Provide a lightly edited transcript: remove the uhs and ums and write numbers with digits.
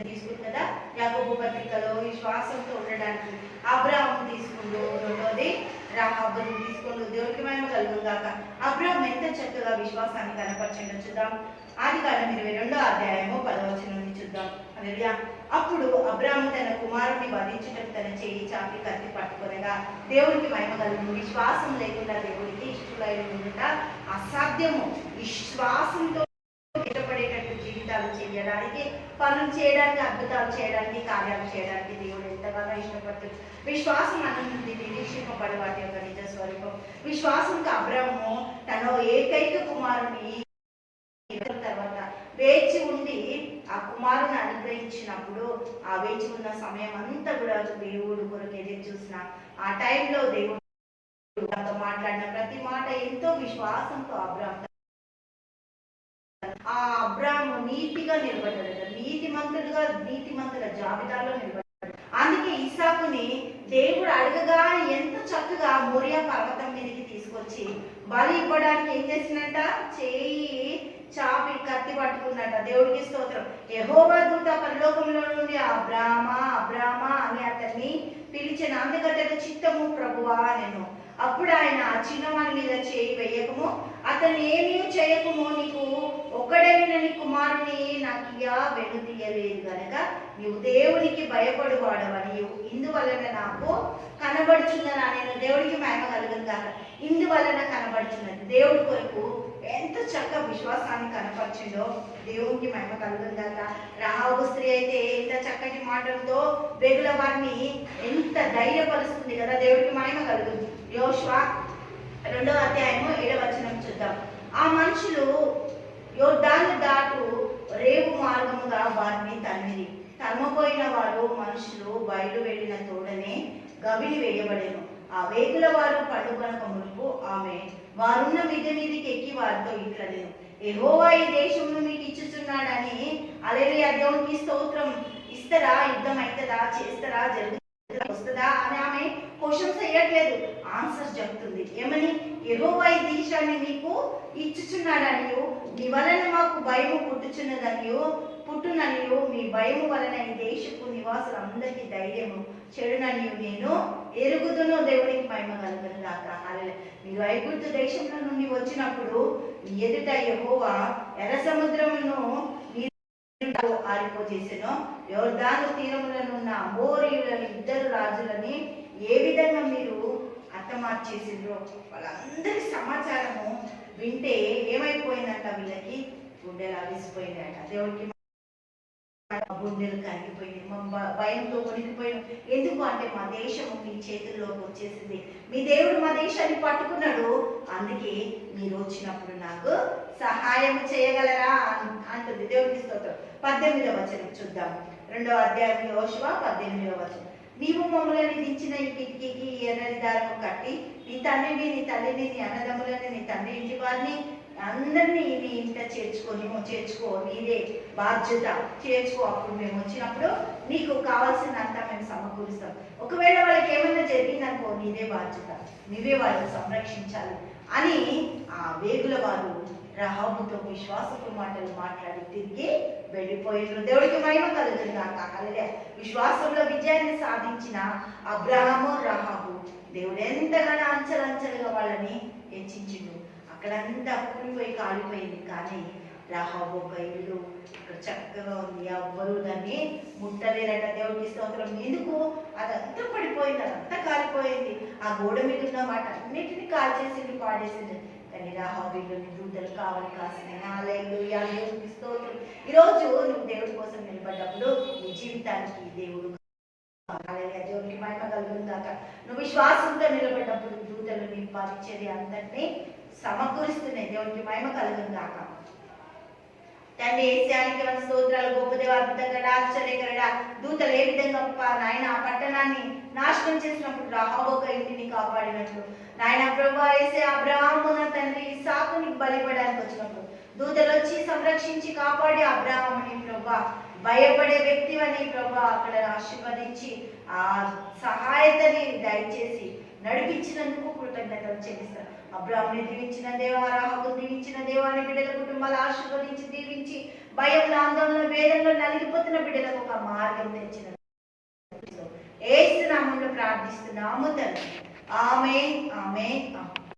తీసుకుంది కదా యాకోబు పత్రికలో, విశ్వాసంతో ఉండడానికి అబ్రాహాము తీసుకుంటూ, రెండోది రాహాబును తీసుకుంటూ. దేవుడికి మహిమ కలుగును గాక. అబ్రాహాము ఎంత చక్కగా విశ్వాసాన్ని కనపరచండి చూద్దాం. ఆదికాండం 22వ అధ్యాయము 10వ వచనం నుండి చూద్దాం. హల్లెలూయా. అప్పుడు అబ్రాహాము తన కుమారుని వధించుటకు తన చేయి చాపి కత్తి పట్టుకొనగా దేవుడికి మహిమ కలుగును. విశ్వాసం లేకుండా దేవుడికి ఇష్టలైన ఉండుట అసాధ్యము. విశ్వాసంతో ఇష్టపడేటట్టు జీవితాలు చేయడానికి, పనులు చేయడానికి, అద్భుతాలు చేయడానికి, కార్యాలు చేయడానికి దేవుడు ఎంతగానో ఇష్టపడుతుంది. విశ్వాసం అన్నది నిరీక్షింపబడే వాటి యొక్క నిజ స్వరూపం. విశ్వాసంతో అబ్రాహాము తన ఏకైక కుమారుని తర్వాత వేచి ఉండి ఆ కుమారుని అనుగ్రహించినప్పుడు, ఆ వేచి ఉన్న సమయం అంతా కూడా దేవుడు కొరకు ఎదురు చూసిన ఆ టైంలో దేవుడు మాట్లాడిన ప్రతి మాట ఎంతో విశ్వాసంతో అబ్రాహాము నీతిగా నిలబడ్డాడు. నీతిమంతుల జాబితాలో నిలబడ్డాడు. అందుకే ఇస్సాకుని దేవుడు అడగగా ఎంత చక్కగా మోరియా పర్వతం మీదకి తీసుకొచ్చి బలి ఇవ్వడానికి ఏం చేసినట్ట, చేయి చాపి కత్తి పట్టుకున్నట్ట. దేవుడికి స్తోత్రం. యెహోవా దూత పరలోకంలో నుండి అబ్రామా అని అతన్ని పిలిచిన. అందుకంటే చిత్తము ప్రభువా నేను. అప్పుడు ఆయన ఆ చిన్నవాని మీద చేయి వేయకము, అతను ఏమీ చేయకము, నీకు ఒక్కడైన నీ కుమారుని నాకు వెనుదీయలేదు గనక నీవు దేవునికి భయపడువాడవని ఇందువలన నాకు కనబడుచున్నదా. నేను దేవుడికి మహిమ కలుగును కాక. ఇందువలన కనబడుచున్నది. దేవుడి కొరకు ఎంత చక్కగా విశ్వాసాన్ని కనపరిచిందో దేవునికి మహిమ కలుగును కాక. రాహాబు స్త్రీ అయితే ఎంత చక్కటి మాటలతో వెగుల వారిని ఎంత ధైర్యపరుస్తుంది కదా. దేవుడికి మహిమ కలుగును. యోషువ 2వ అధ్యాయము 7వ వచనం చూద్దాం. ఆ మనుషులు యొర్దాను దాటు రేవు మార్గముగా వారిని తన్నిరి. తన్మపోయిన వారు మనుషులు బయలు వెళ్ళిన తోడనే గవిని వేయబడేను. ఆ వేగుల వారు పండుగనక మునుపు ఆమె వారున్న మిద్దె మీదకి ఎక్కి వారితో ఇట్లనేను, యెహోవా ఈ దేశమును మీకు ఇచ్చుచున్నాడని. హల్లెలూయా. దేవునికి స్తోత్రం. ఇస్తారా, యుద్ధం అవుతుందా, చేస్తారా, వస్తుందా అని ఆమె క్వశ్చన్స్ వేయట్లేదు, ఆన్సర్స్ చెప్తుంది. ఏమని? యెహోవా ఈ దేశాన్ని మీకు ఇచ్చుచున్నాడనియు, మీ వలన మాకు భయము పుట్టుననియు, మీ భయము వలన ఈ దేశపు నివాసులందరికీ ధైర్యము చెడుననియు నేను ఎరుగుదును. దేవునికి మహిమ కలుగును గాక. హల్లెలూయా. మీరు ఐగుప్తు దేశంలో నుండి వచ్చినప్పుడు మీ ఎదుట యెహోవా ఎర్ర సముద్రమును ఆరిపోజేసెను. యొర్దాను తీరములనున్న అమోరీయులని 2 రాజులని ఏ విధంగా మీరు హతమార్చేసిండ్రో వాళ్ళందరి సమాచారము వింటే ఏమైపోయిందంట, వీళ్ళకి గుండెలు అవిసిపోయినాయట. దేవుడికి గుండెలు కరిగిపోయింది, భయంతో కొనిగిపోయిన. ఎందుకు అంటే మా దేశము మీ చేతుల్లోకి వచ్చేసింది, మీ దేవుడు మా దేశాన్ని పట్టుకున్నాడు, అందుకే మీరు వచ్చినప్పుడు నాకు సహాయం చేయగలరా అంటుంది. దేవుడికి స్తోత్రం. 18వ వచనం చూద్దాం. 2వ అధ్యాయం యోషువ 18వ వచనం. నీవు మమ్మల్ని దించిన ఈ కిటికీకి ఎర్రని దారము కట్టి నీ తండ్రిని, నీ తల్లిని, నీ అన్నదమ్ములని, నీ తండ్రి ఇంటి వారిని అందరినీ నీ ఇంట చేర్చుకో, నీదే బాధ్యత, చేర్చుకో. అప్పుడు మేము వచ్చినప్పుడు నీకు కావాల్సినంతా మేము సమకూరుస్తాం. ఒకవేళ వాళ్ళకి ఏమైనా జరిగిందనుకో, నీదే బాధ్యత, నీవే వాళ్ళని సంరక్షించాలి అని ఆ వేగుల వారు రాహాబుతో విశ్వాసపు మాటలు మాట్లాడి తిరిగి వెళ్ళిపోయినారు. దేవుడికి మహిమ కలుగును గాక. హల్లెలూయా. విశ్వాసంలో విజయాన్ని సాధించిన అబ్రాహాము, రాహాబు దేవుడు ఎంతగానో అంచెలంచెలుగా వాళ్ళని హెచ్చించిండు. అక్కడంతా కూలిపోయి కాలిపోయింది, కానీ రాహాబు ఒక ఇల్లు అక్కడ చక్కగా ఉంది, ఎవ్వరూ దాన్ని ముట్టలేరట. దేవుడికి స్తోత్రం. ఎందుకు? అదంతా పడిపోయింది, అదంతా కాలిపోయింది. ఆ గోడ మీద ఉన్న మాట అన్నిటిని కాల్చేసింది, పాడేసింది. కానీ రాహాబు ఇల్లుని దూతలు కావాలి కాసినాయి. హల్లెలూయా. దేవుడికి స్తోత్రం. ఈరోజు నువ్వు దేవుడి కోసం నిలబడ్డప్పుడు నీ జీవితానికి దేవుడు దేవుడికి మహిమ కలుగును గాక. నువ్వు విశ్వాసంతో నిలబడ్డప్పుడు దూతలు నీ పరిచర్య అంతటినీ సమకూరుస్తున్నాయి. దేవుడికి మహిమ కలుగును గాక. తండ్రి యేసునికి మన స్తోత్రాలు. గొప్ప దేవ, అద్భుతంగా ఆశ్చర్యకరుడా, దూతలు ఏ విధంగా నాయన ఆ పట్టణాన్ని నాశనం చేసినప్పుడు రాహాబు ఒక ఇంటిని కాపాడినట్లు నాయన ప్రభువా యేసే అబ్రాహాము తండ్రి ఇస్సాకుని బలిపడడానికి వచ్చినప్పుడు దూతలు వచ్చి సంరక్షించి కాపాడి అబ్రాహాముని ప్రభువా భయపడే వ్యక్తివని ప్రభువా అక్కడ ఆశీర్వదించి ఆ సహాయతని దయచేసి నడిపించినందుకు కృతజ్ఞతలు చెల్లిస్తాను. అబ్రాహాముని దీవించిన దేవా, రాహాబుని దీవించిన దేవా, నీ బిడ్డల కుటుంబాలు ఆశీర్వదించి దీవించి భయంలో, ఆందోళన, వేదనలో నలిగిపోతున్న బిడ్డలకు ఒక మార్గం తెచ్చిన యేసు నామములో ప్రార్థిస్తున్నాము తండ్రి. ఆమేన్, ఆమేన్, ఆమేన్.